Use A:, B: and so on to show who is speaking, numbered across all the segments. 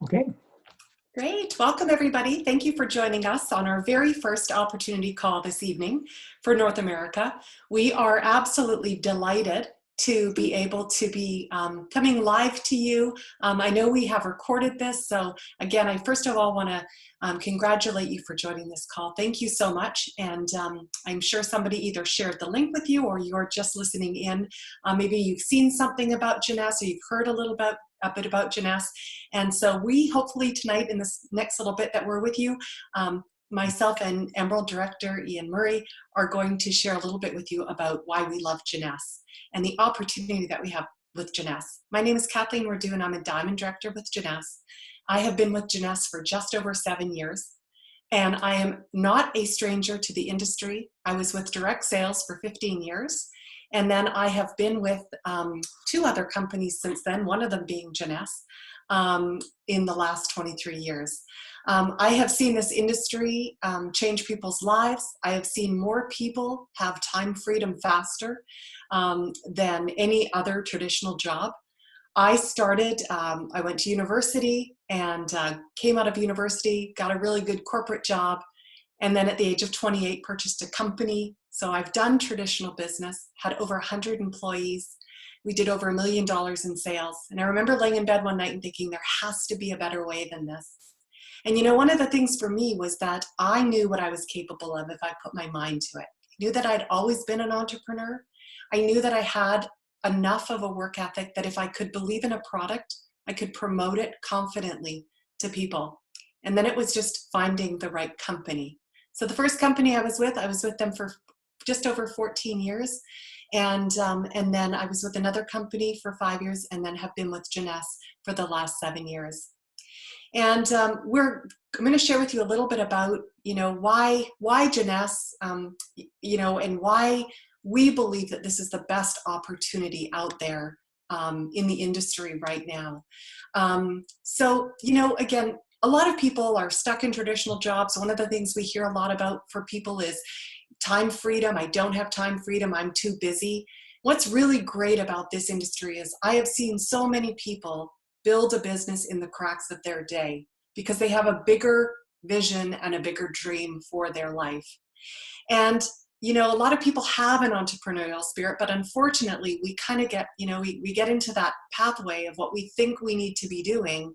A: Okay.
B: Great. Welcome, everybody. Thank you for joining us on our very first opportunity call this evening for North America. We are absolutely delighted to be able to be coming live to you. I know we have recorded this, so again, I first of all want to congratulate you for joining this call. Thank you so much, and I'm sure somebody either shared the link with you or you're just listening in. Maybe you've seen something about Jeunesse or you've heard a bit about Jeunesse, and so we hopefully tonight in this next little bit that we're with you, myself and Emerald Director Ian Murray are going to share a little bit with you about why we love Jeunesse and the opportunity that we have with Jeunesse. My name is Kathleen Radu and I'm a Diamond Director with Jeunesse. I have been with Jeunesse for just over 7 years, and I am not a stranger to the industry. I was with direct sales for 15 years, and then I have been with 2 other companies since then, one of them being Jeunesse, in the last 23 years. I have seen this industry change people's lives. I have seen more people have time freedom faster than any other traditional job. I started, I went to university and came out of university, got a really good corporate job, and then at the age of 28 purchased a company. So I've done traditional business, had over 100 employees. We did over $1 million in sales. And I remember laying in bed one night and thinking, there has to be a better way than this. And you know, one of the things for me was that I knew what I was capable of if I put my mind to it. I knew that I'd always been an entrepreneur. I knew that I had enough of a work ethic that if I could believe in a product, I could promote it confidently to people. And then it was just finding the right company. So the first company I was with them for just over 14 years. And then I was with another company for 5 years and then have been with Jeunesse for the last 7 years. And I'm going to share with you a little bit about, why Jeunesse, and why we believe that this is the best opportunity out there in the industry right now. So, again, a lot of people are stuck in traditional jobs. One of the things we hear a lot about for people is time freedom. I don't have time freedom. I'm too busy. What's really great about this industry is I have seen so many people build a business in the cracks of their day because they have a bigger vision and a bigger dream for their life. And a lot of people have an entrepreneurial spirit, but unfortunately we kind of get, we get into that pathway of what we think we need to be doing.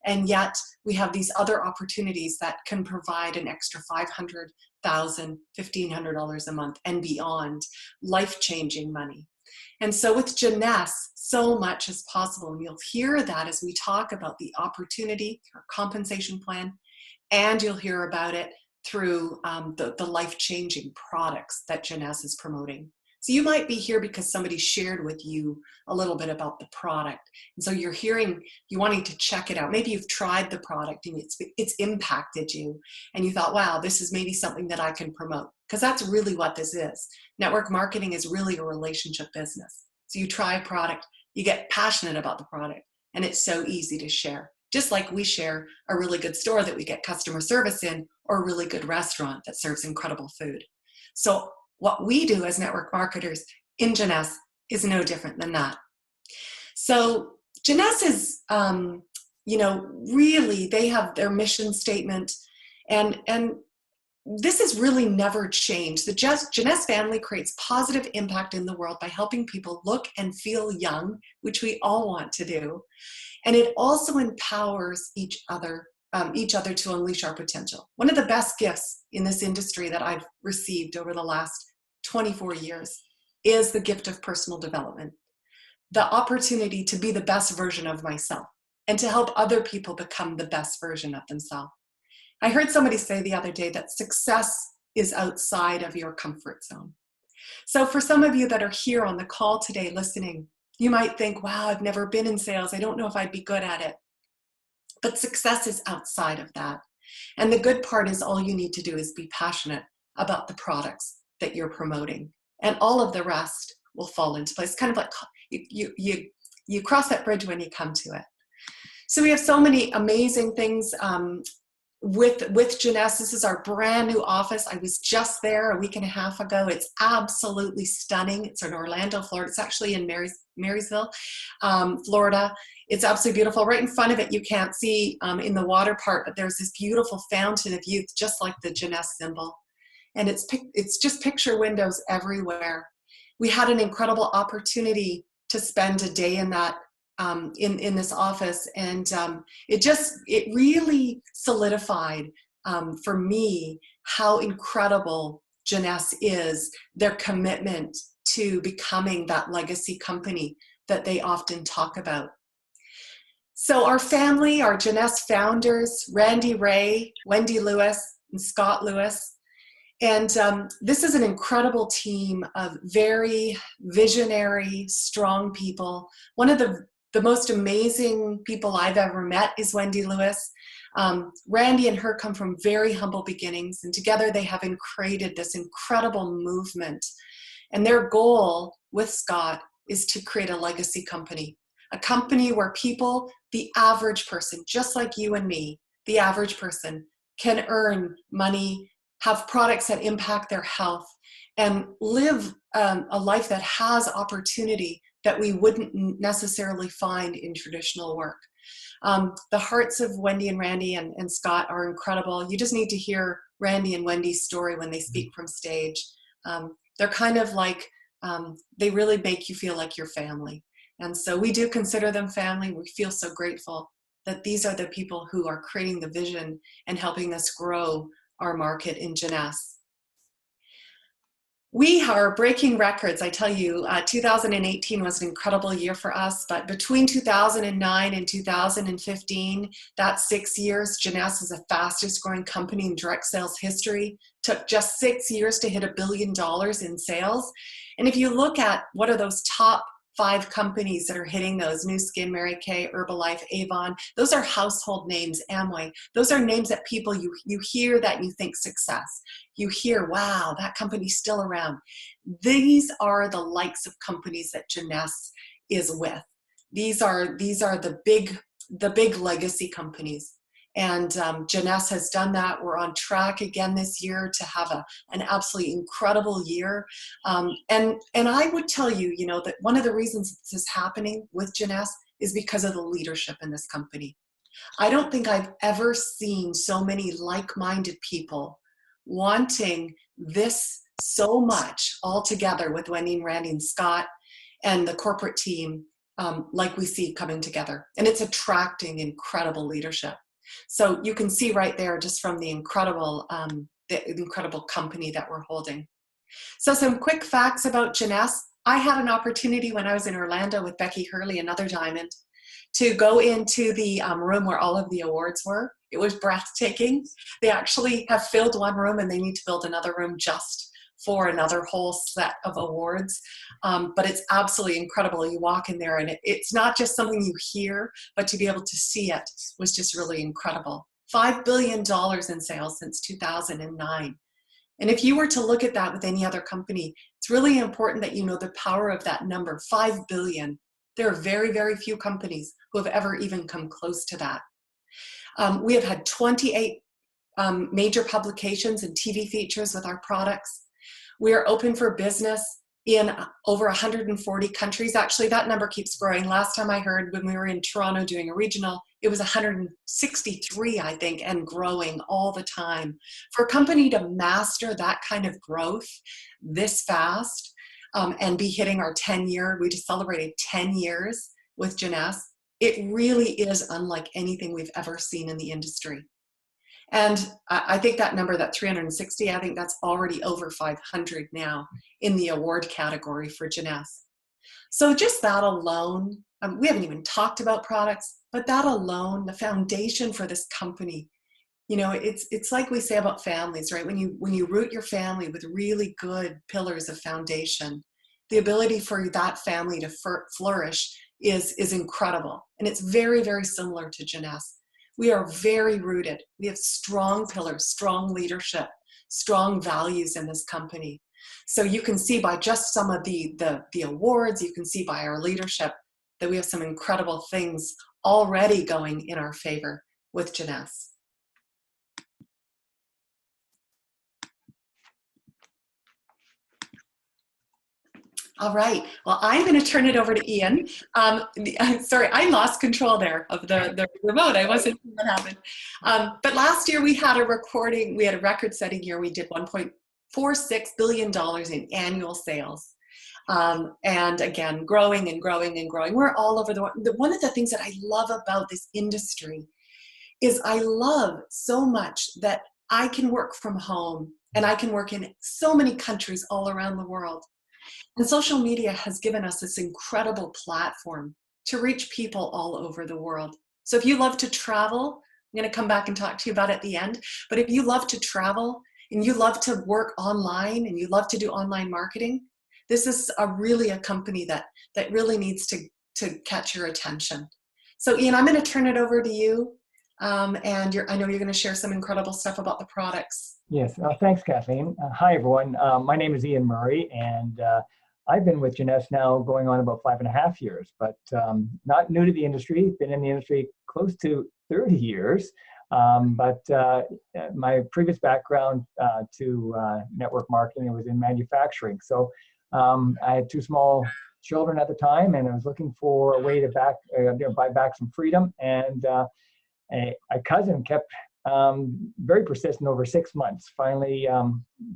B: And yet we have these other opportunities that can provide an extra $500,000, $1,500 a month and beyond, life-changing money. And so with Jeunesse, so much is possible. And you'll hear that as we talk about the opportunity, our compensation plan, and you'll hear about it through the life-changing products that Jeunesse is promoting. So you might be here because somebody shared with you a little bit about the product. And so you're wanting to check it out. Maybe you've tried the product and it's impacted you. And you thought, wow, this is maybe something that I can promote. Because that's really what this is. Network marketing is really a relationship business. So you try a product, you get passionate about the product, and it's so easy to share. Just like we share a really good store that we get customer service in, or a really good restaurant that serves incredible food. So what we do as network marketers in Jeunesse is no different than that. So Jeunesse is, really, they have their mission statement, and this has really never changed. The Jeunesse family creates positive impact in the world by helping people look and feel young, which we all want to do. And it also empowers each other to unleash our potential. One of the best gifts in this industry that I've received over the last 24 years is the gift of personal development. The opportunity to be the best version of myself and to help other people become the best version of themselves. I heard somebody say the other day that success is outside of your comfort zone. So for some of you that are here on the call today listening, you might think, wow, I've never been in sales. I don't know if I'd be good at it. But success is outside of that. And the good part is all you need to do is be passionate about the products that you're promoting. And all of the rest will fall into place. Kind of like you cross that bridge when you come to it. So we have so many amazing things with Jeunesse. This is our brand new office. I was just there a week and a half ago. It's absolutely stunning. It's in Orlando, Florida. It's actually in Marysville, Florida. It's absolutely beautiful. Right in front of it, you can't see in the water part, but there's this beautiful fountain of youth, just like the Jeunesse symbol. And it's just picture windows everywhere. We had an incredible opportunity to spend a day in that in this office, and it really solidified for me how incredible Jeunesse is, their commitment to becoming that legacy company that they often talk about. So our family, our Jeunesse founders, Randy Ray, Wendy Lewis, and Scott Lewis. And this is an incredible team of very visionary, strong people. One of the most amazing people I've ever met is Wendy Lewis. Randy and her come from very humble beginnings, and together they have created this incredible movement. And their goal with Scott is to create a legacy company, a company where people, the average person, just like you and me, the average person, can earn money, have products that impact their health, and live a life that has opportunity that we wouldn't necessarily find in traditional work. The hearts of Wendy and Randy and Scott are incredible. You just need to hear Randy and Wendy's story when they speak from stage. They're kind of like, they really make you feel like your family. And so we do consider them family. We feel so grateful that these are the people who are creating the vision and helping us grow our market in Jeunesse. We are breaking records. I tell you, 2018 was an incredible year for us, but between 2009 and 2015, that's 6 years, Jeunesse is the fastest growing company in direct sales history. Took just 6 years to hit $1 billion in sales. And if you look at what are those top 5 companies that are hitting those, Nu Skin, Mary Kay, Herbalife, Avon, those are household names, Amway. Those are names that people, you hear that and you think success. You hear, wow, that company's still around. These are the likes of companies that Jeunesse is with. These are the big legacy companies. And Jeunesse has done that. We're on track again this year to have an absolutely incredible year. And I would tell you, that one of the reasons this is happening with Jeunesse is because of the leadership in this company. I don't think I've ever seen so many like-minded people wanting this so much all together with Wendy and Randy and Scott and the corporate team like we see coming together. And it's attracting incredible leadership. So you can see right there just from the incredible company that we're holding. So some quick facts about Jeunesse. I had an opportunity when I was in Orlando with Becky Hurley, another diamond, to go into the room where all of the awards were. It was breathtaking. They actually have filled one room and they need to build another room just for another whole set of awards. But it's absolutely incredible. You walk in there and it's not just something you hear, but to be able to see it was just really incredible. $5 billion in sales since 2009. And if you were to look at that with any other company, it's really important that you know the power of that number, 5 billion. There are very, very few companies who have ever even come close to that. We have had 28 major publications and TV features with our products. We are open for business in over 140 countries. Actually, that number keeps growing. Last time I heard, when we were in Toronto doing a regional, it was 163, I think, and growing all the time. For a company to master that kind of growth this fast and be hitting our 10-year, we just celebrated 10 years with Jeunesse, it really is unlike anything we've ever seen in the industry. And I think that number, that 360, I think that's already over 500 now in the award category for Jeunesse. So just that alone, we haven't even talked about products, but that alone, the foundation for this company, it's like we say about families, right? When you root your family with really good pillars of foundation, the ability for that family to flourish is incredible. And it's very, very similar to Jeunesse. We are very rooted. We have strong pillars, strong leadership, strong values in this company. So you can see by just some of the awards, you can see by our leadership that we have some incredible things already going in our favor with Jeunesse. All right. Well, I'm going to turn it over to Ian. Sorry, I lost control there of the remote. I wasn't sure what happened. But last year we had a recording. We had a record-setting year. We did $1.46 billion in annual sales. And again, growing and growing and growing. We're all over the world. One of the things that I love about this industry is I love so much that I can work from home and I can work in so many countries all around the world. And social media has given us this incredible platform to reach people all over the world. So if you love to travel, I'm going to come back and talk to you about it at the end. But if you love to travel and you love to work online and you love to do online marketing, this is really a company that really needs to catch your attention. So Ian, I'm going to turn it over to you. And I know you're going to share some incredible stuff about the products.
A: Yes, thanks, Kathleen. Hi, everyone. My name is Ian Murray, and I've been with Jeunesse now going on about 5.5 years, but not new to the industry. Been in the industry close to 30 years. But my previous background to network marketing was in manufacturing. So I had 2 small children at the time, and I was looking for a way to buy back some freedom. And a cousin kept very persistent over 6 months. Finally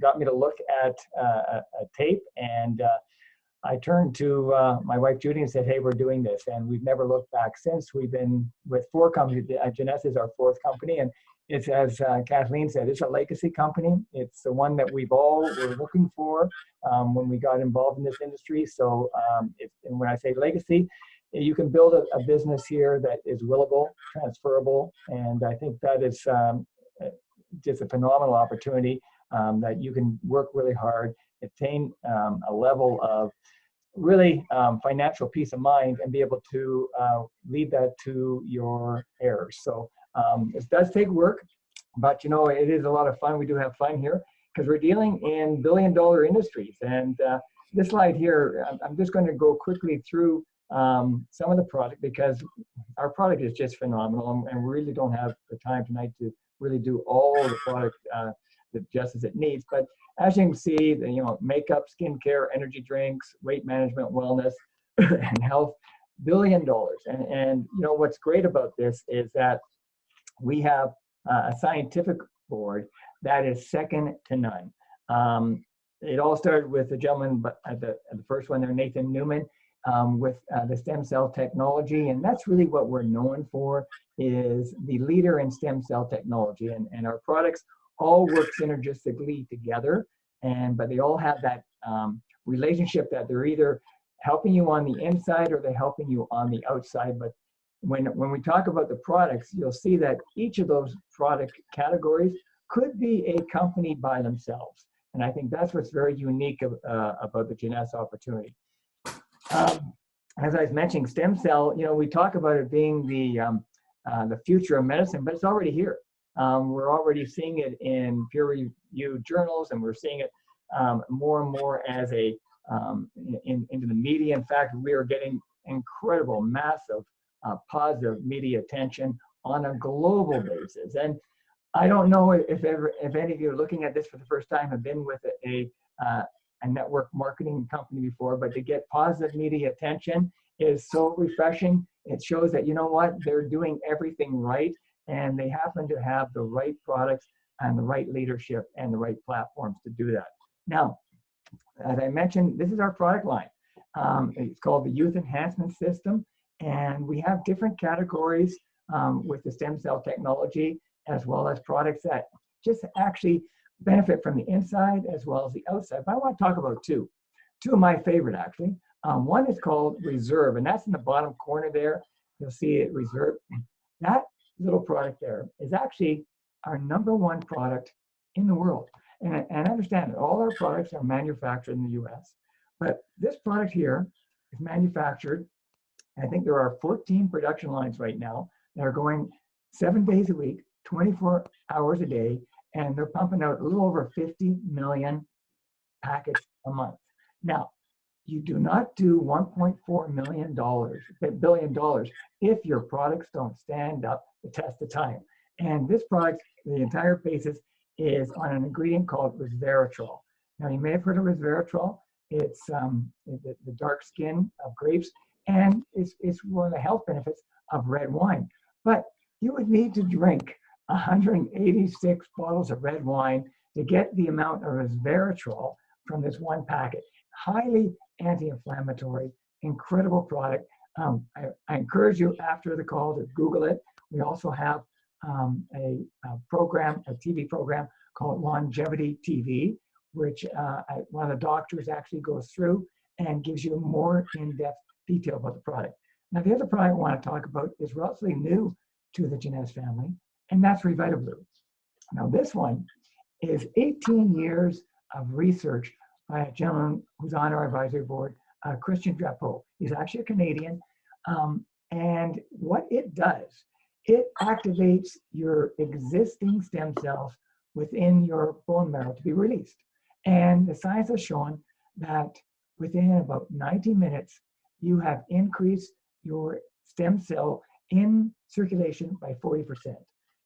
A: got me to look at a tape, and I turned to my wife Judy and said, "Hey, we're doing this," and we've never looked back since. We've been with 4 companies. Jeunesse is our 4th company, and it's, as Kathleen said, it's a legacy company. It's the one that we've all were looking for when we got involved in this industry. So and when I say legacy, you can build a business here that is willable, transferable, and I think that is just a phenomenal opportunity that you can work really hard, attain a level of really financial peace of mind, and be able to lead that to your heirs. So it does take work, but you know, it is a lot of fun. We do have fun here because we're dealing in billion-dollar industries. And this slide here, I'm just going to go quickly through some of the product, because our product is just phenomenal, and we really don't have the time tonight to really do all the product just as it needs. But as you can see, makeup, skincare, energy drinks, weight management, wellness, and health, $1 billion. And you know what's great about this is that we have a scientific board that is second to none. It all started with the gentleman at the first one there, Nathan Newman, with the stem cell technology, and that's really what we're known for, is the leader in stem cell technology. And our products all work synergistically together, but they all have that relationship that they're either helping you on the inside or they're helping you on the outside. But when we talk about the products, you'll see that each of those product categories could be a company by themselves. And I think that's what's very unique about the Jeunesse opportunity. As I was mentioning, stem cell, we talk about it being the future of medicine, but it's already here. We're already seeing it in peer-reviewed journals, and we're seeing it more and more as into the media. In fact, we are getting incredible, massive, positive media attention on a global basis. And I don't know if any of you are looking at this for the first time have been with a network marketing company before, but to get positive media attention is so refreshing. It shows that, you know what, they're doing everything right, and they happen to have the right products and the right leadership and the right platforms to do that. Now, as I mentioned, this is our product line. It's called the Youth Enhancement System, and we have different categories with the stem cell technology, as well as products that just actually benefit from the inside as well as the outside. But I want to talk about two of my favorite, actually. One is called Reserve, and that's in the bottom corner there. You'll see it, Reserve. That little product there is actually our #1 product in the world. And understand that all our products are manufactured in the US. But this product here is manufactured, I think there are 14 production lines right now that are going 7 days a week, 24 hours a day, and they're pumping out a little over 50 million packets a month. Now, you do not do $1.4 billion if your products don't stand up the test of time. And this product, the entire basis is on an ingredient called resveratrol. Now, you may have heard of resveratrol. It's the dark skin of grapes, and it's one of the health benefits of red wine. But you would need to drink 186 bottles of red wine to get the amount of resveratrol from this one packet. Highly anti-inflammatory, incredible product. I encourage you after the call to Google it. We also have a program, a TV program called Longevity TV, which one of the doctors actually goes through and gives you more in-depth detail about the product. Now, the other product I want to talk about is relatively new to the Jeunesse family, and that's RevitaBlue. Now, this one is 18 years of research by a gentleman who's on our advisory board, Christian Drapeau. He's actually a Canadian. And what it does, it activates your existing stem cells within your bone marrow to be released. And the science has shown that within about 90 minutes, you have increased your stem cell in circulation by 40%.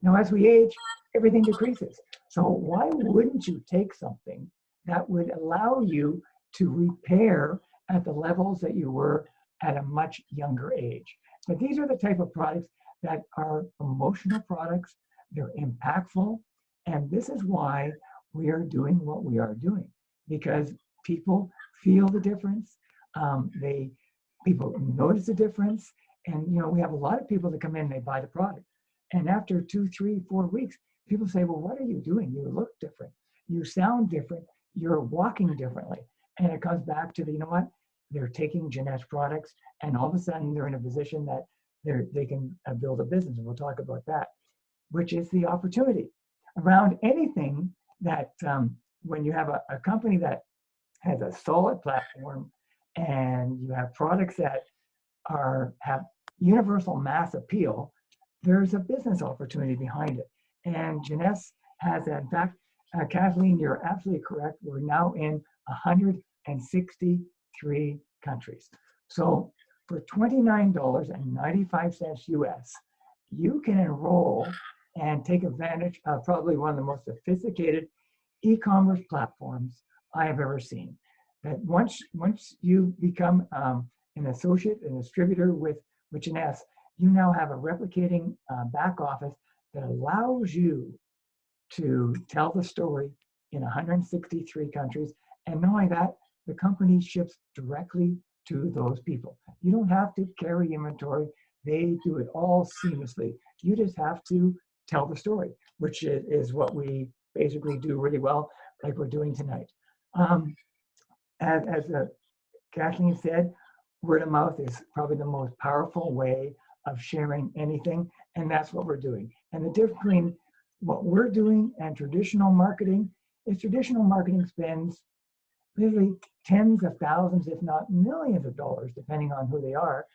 A: Now, as we age, everything decreases. So why wouldn't you take something that would allow you to repair at the levels that you were at a much younger age? But these are the type of products that are emotional products. They're impactful. And this is why we are doing what we are doing, because people feel the difference. People notice the difference. And, we have a lot of people that come in, they buy the product. And after 2, 3, 4 weeks, people say, well, what are you doing? You look different. You sound different. You're walking differently. And it comes back to they're taking Jeunesse products, and all of a sudden they're in a position that they can build a business. And we'll talk about that, which is the opportunity around anything that when you have a company that has a solid platform and you have products that have universal mass appeal, there's a business opportunity behind it. And Jeunesse has that. In fact, Kathleen, you're absolutely correct. We're now in 163 countries. So for $29.95 US, you can enroll and take advantage of probably one of the most sophisticated e-commerce platforms I have ever seen. That once you become an associate, an distributor with Jeunesse, you now have a replicating back office that allows you to tell the story in 163 countries. And not only that, the company ships directly to those people. You don't have to carry inventory. They do it all seamlessly. You just have to tell the story, which is what we basically do really well, like we're doing tonight. As Kathleen said, word of mouth is probably the most powerful way of sharing anything, and that's what we're doing. And the difference between what we're doing and traditional marketing is traditional marketing spends literally tens of thousands, if not millions of dollars, depending on who they are,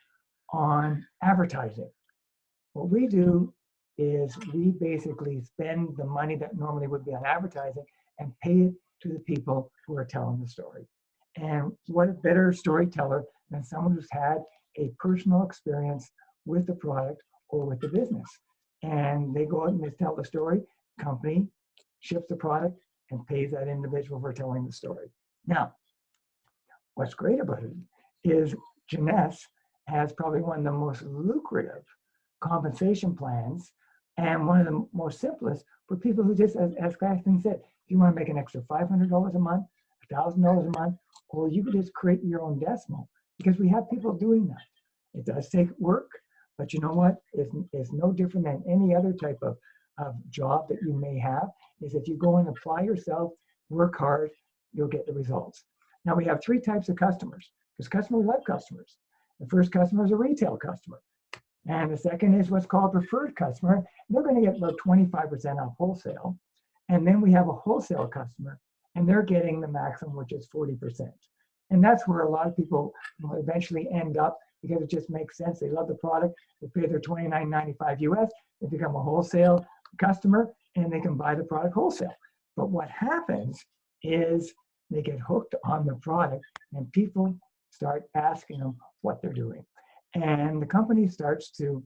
A: on advertising. What we do is we basically spend the money that normally would be on advertising and pay it to the people who are telling the story. And what a better storyteller than someone who's had a personal experience with the product or with the business. And they go out and they tell the story, company ships the product and pays that individual for telling the story. Now, what's great about it is Jeunesse has probably one of the most lucrative compensation plans and one of the most simplest for people who just, as Kathleen said, if you want to make an extra $500 a month, $1,000 a month, or you could just create your own decimal, because we have people doing that. It does take work, but you know what? It's no different than any other type of job that you may have, is if you go and apply yourself, work hard, you'll get the results. Now we have 3 types of customers, because customers love customers. The first customer is a retail customer. And the second is what's called preferred customer. They're going to get about 25% off wholesale. And then we have a wholesale customer, and they're getting the maximum, which is 40%. And that's where a lot of people will eventually end up, because it just makes sense. They love the product. They pay their $29.95 US. They become a wholesale customer, and they can buy the product wholesale. But what happens is they get hooked on the product, and people start asking them what they're doing. And the company starts to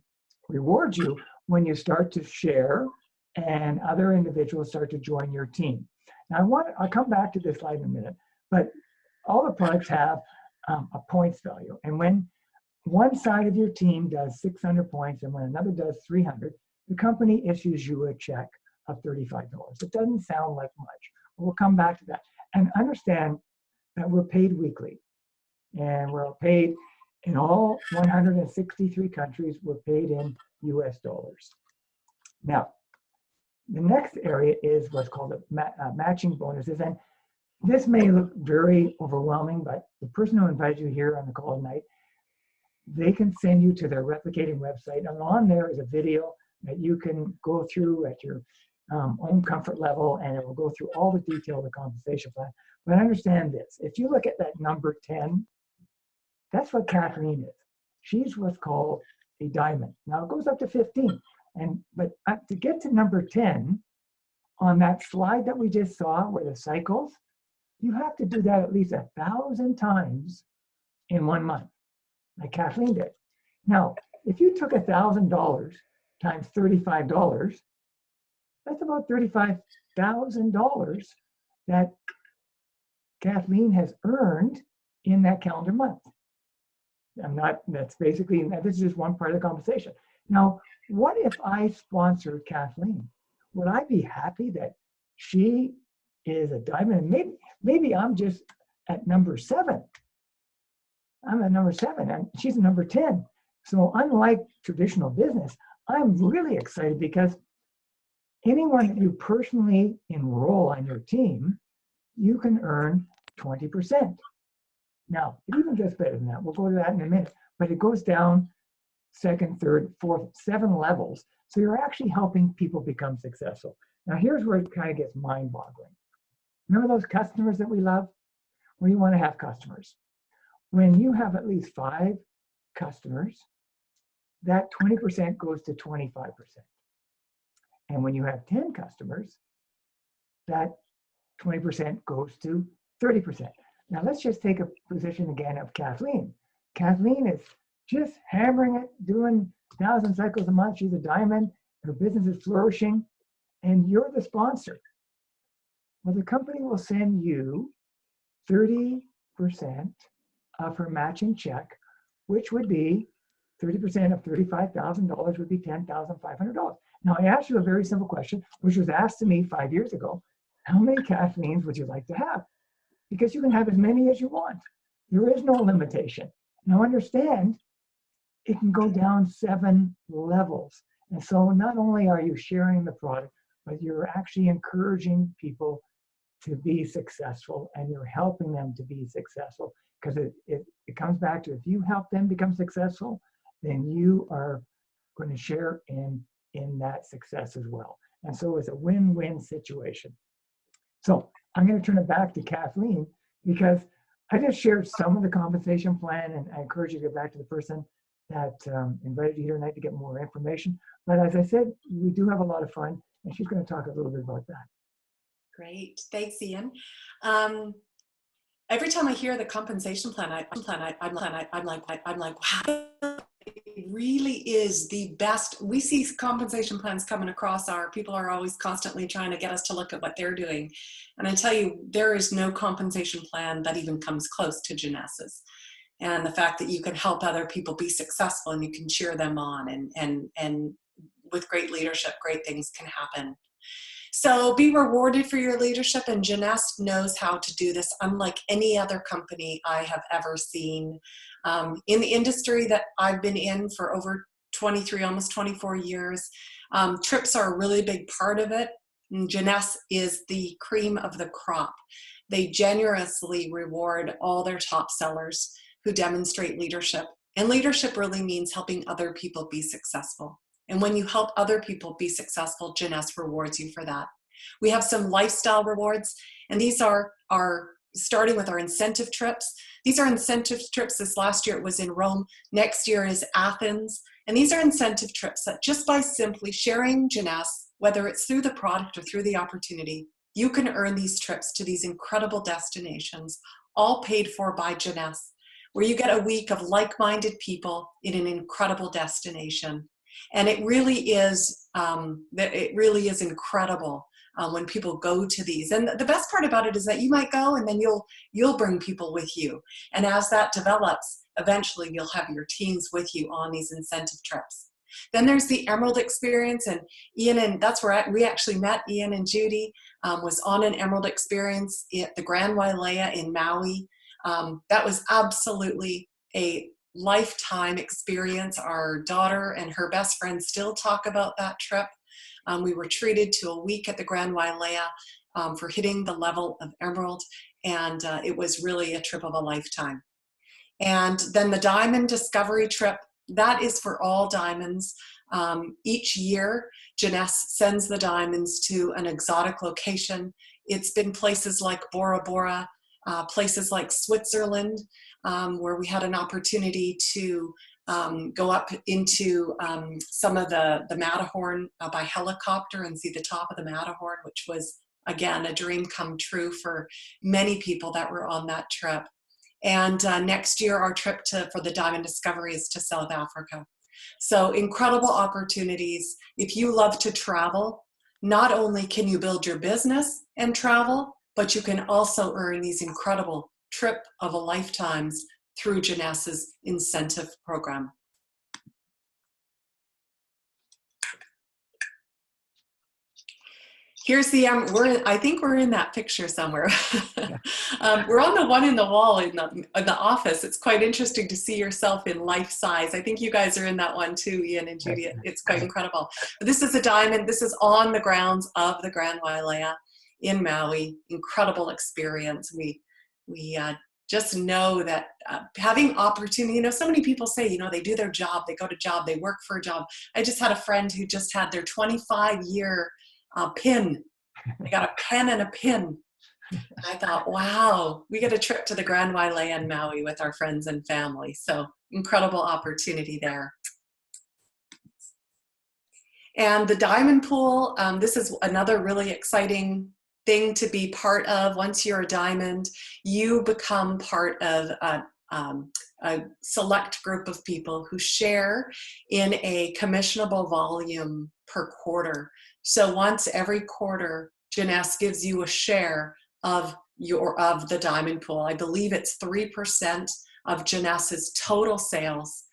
A: reward you when you start to share and other individuals start to join your team. Now I'll come back to this slide in a minute, but all the products have a points value. And when one side of your team does 600 points and when another does 300, the company issues you a check of $35. It doesn't sound like much. We'll come back to that. And understand that we're paid weekly. And we're paid in all 163 countries, we're paid in US dollars. Now, the next area is what's called matching bonuses. And this may look very overwhelming, but the person who invited you here on the call tonight, they can send you to their replicating website. And on there is a video that you can go through at your own comfort level, and it will go through all the detail of the compensation plan. But understand this, if you look at that number 10, that's what Kathleen is. She's what's called a diamond. Now it goes up to 15. But to get to number 10, on that slide that we just saw where the cycles, you have to do that at least 1,000 times in 1 month, like Kathleen did. Now, if you took $1,000 times $35, that's about $35,000 that Kathleen has earned in that calendar month. That's basically, this is just one part of the compensation. Now, what if I sponsored Kathleen? Would I be happy that she is a diamond? Maybe I'm just at number 7. I'm at number 7 and she's at number 10. So unlike traditional business, I'm really excited because anyone that you personally enroll on your team, you can earn 20%. Now, it even gets better than that. We'll go to that in a minute, but it goes down 2nd, 3rd, 4th, 7 levels. So you're actually helping people become successful. Now, here's where it kind of gets mind-boggling. Remember those customers that we love? Well, you want to have customers. When you have at least 5 customers, that 20% goes to 25%. And when you have 10 customers, that 20% goes to 30%. Now let's just take a position again of Kathleen. Kathleen is just hammering it, doing 1,000 cycles a month. She's a diamond. Her business is flourishing, and you're the sponsor. Well, the company will send you 30% of her matching check, which would be 30% of $35,000 would be $10,500. Now, I asked you a very simple question, which was asked to me 5 years ago. How many Kathleens would you like to have? Because you can have as many as you want. There is no limitation. Now, understand, it can go down 7 levels. And so not only are you sharing the product, but you're actually encouraging people to be successful, and you're helping them to be successful. Because it comes back to, if you help them become successful, then you are going to share in that success as well. And so it's a win-win situation. So I'm going to turn it back to Kathleen, because I just shared some of the compensation plan, and I encourage you to get back to the person that invited you here tonight to get more information. But as I said, we do have a lot of fun, and she's going to talk a little bit about that.
B: Great, thanks, Ian. Every time I hear the compensation plan, I'm like, wow, it really is the best. We see compensation plans coming across people are always constantly trying to get us to look at what they're doing. And I tell you, there is no compensation plan that even comes close to Jeunesse's. And the fact that you can help other people be successful and you can cheer them on, and with great leadership, great things can happen. So be rewarded for your leadership, and Jeunesse knows how to do this unlike any other company I have ever seen. In the industry that I've been in for over 23, almost 24 years, trips are a really big part of it. And Jeunesse is the cream of the crop. They generously reward all their top sellers who demonstrate leadership. And leadership really means helping other people be successful. And when you help other people be successful, Jeunesse rewards you for that. We have some lifestyle rewards, and these are starting with our incentive trips. These are incentive trips. This last year it was in Rome. Next year is Athens. And these are incentive trips that just by simply sharing Jeunesse, whether it's through the product or through the opportunity, you can earn these trips to these incredible destinations, all paid for by Jeunesse, where you get a week of like-minded people in an incredible destination. And it really is incredible when people go to these. And the best part about it is that you might go and then you'll bring people with you. And as that develops, eventually you'll have your teams with you on these incentive trips. Then there's the Emerald experience, and Ian, and that's where we actually met. Ian and Judy was on an Emerald experience at the Grand Wailea in Maui. That was absolutely a lifetime experience. Our daughter and her best friend still talk about that trip. We were treated to a week at the Grand Wailea for hitting the level of Emerald, and it was really a trip of a lifetime. And then the Diamond Discovery trip, that is for all diamonds. Each year, Jeunesse sends the diamonds to an exotic location. It's been places like Bora Bora, places like Switzerland, where we had an opportunity to go up into some of the Matterhorn by helicopter and see the top of the Matterhorn, which was, again, a dream come true for many people that were on that trip. And next year, our trip for the Diamond Discovery is to South Africa. So incredible opportunities. If you love to travel, not only can you build your business and travel, but you can also earn these incredible trip of a lifetimes through Jeunesse's incentive program. Here's the, I think we're in that picture somewhere. We're on the one in the wall in the office. It's quite interesting to see yourself in life size. I think you guys are in that one too, Ian and Judy. It's quite incredible. But this is a diamond. This is on the grounds of the Grand Wailea in Maui. Incredible experience. We just know that having opportunity, so many people say, they do their job, they go to job, they work for a job. I just had a friend who just had their 25-year pin. They got a pen and a pin. And I thought, wow, we get a trip to the Grand Wailea in Maui with our friends and family. So incredible opportunity there. And the diamond pool, this is another really exciting thing to be part of. Once you're a diamond, you become part of a select group of people who share in a commissionable volume per quarter. So once every quarter, Jeunesse gives you a share of the diamond pool. I believe it's 3% of Jeunesse's total sales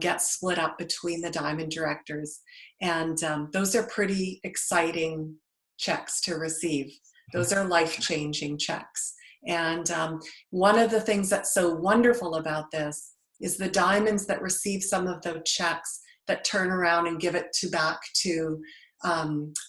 B: gets split up between the diamond directors. And those are pretty exciting checks to receive. Those are life-changing checks. And one of the things that's so wonderful about this is the diamonds that receive some of those checks that turn around and give it back to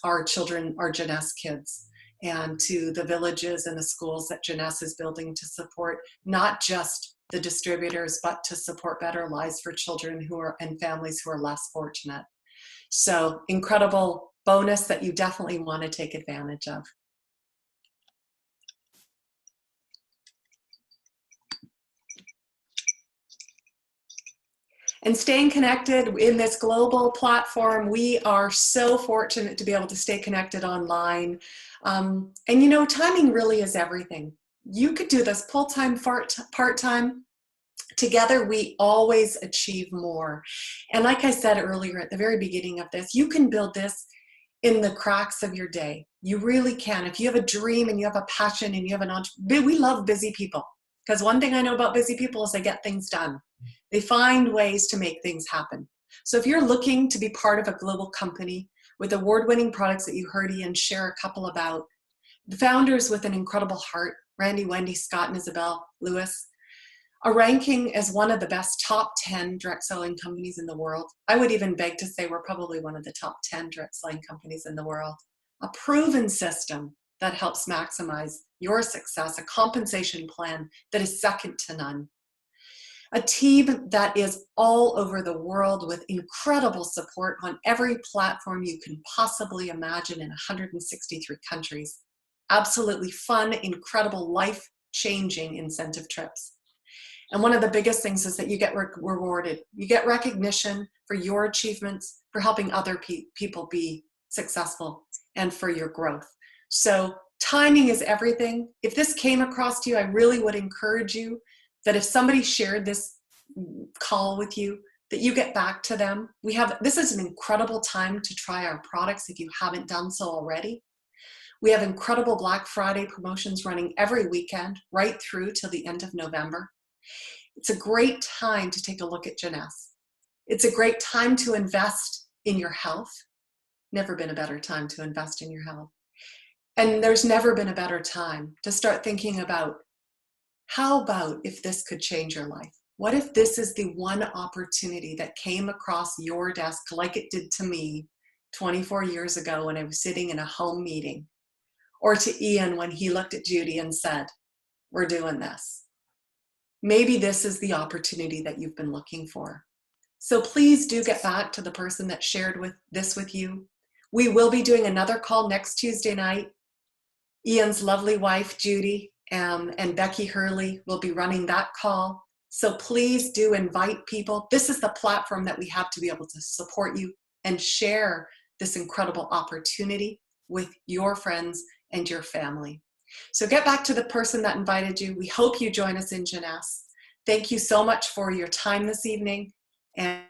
B: our children, our Jeunesse kids, and to the villages and the schools that Jeunesse is building to support not just the distributors, but to support better lives for children and families who are less fortunate. So incredible bonus that you definitely want to take advantage of. And staying connected in this global platform, we are so fortunate to be able to stay connected online. And timing really is everything. You could do this full-time, part-time. Together, we always achieve more. And like I said earlier at the very beginning of this, you can build this in the cracks of your day. You really can. If you have a dream and you have a passion and you have we love busy people. Because one thing I know about busy people is they get things done. They find ways to make things happen. So if you're looking to be part of a global company with award-winning products that you heard Ian share a couple about, the founders with an incredible heart, Randy, Wendy, Scott, and Isabel Lewis, a ranking as one of the best top 10 direct selling companies in the world. I would even beg to say we're probably one of the top 10 direct selling companies in the world. A proven system that helps maximize your success, a compensation plan that is second to none. A team that is all over the world with incredible support on every platform you can possibly imagine in 163 countries. Absolutely fun, incredible, life-changing incentive trips. And one of the biggest things is that you get rewarded. You get recognition for your achievements, for helping other people be successful, and for your growth. So timing is everything. If this came across to you, I really would encourage you that if somebody shared this call with you, that you get back to them. This is an incredible time to try our products if you haven't done so already. We have incredible Black Friday promotions running every weekend, right through till the end of November. It's a great time to take a look at Jeunesse. It's a great time to invest in your health. Never been a better time to invest in your health. And there's never been a better time to start thinking about, how about if this could change your life? What if this is the one opportunity that came across your desk like it did to me 24 years ago when I was sitting in a home meeting? Or to Ian when he looked at Judy and said, we're doing this. Maybe this is the opportunity that you've been looking for. So please do get back to the person that shared this with you. We will be doing another call next Tuesday night. Ian's lovely wife, Judy, and Becky Hurley will be running that call. So please do invite people. This is the platform that we have to be able to support you and share this incredible opportunity with your friends and your family. So get back to the person that invited you. We hope you join us in Jeunesse. Thank you so much for your time this evening. And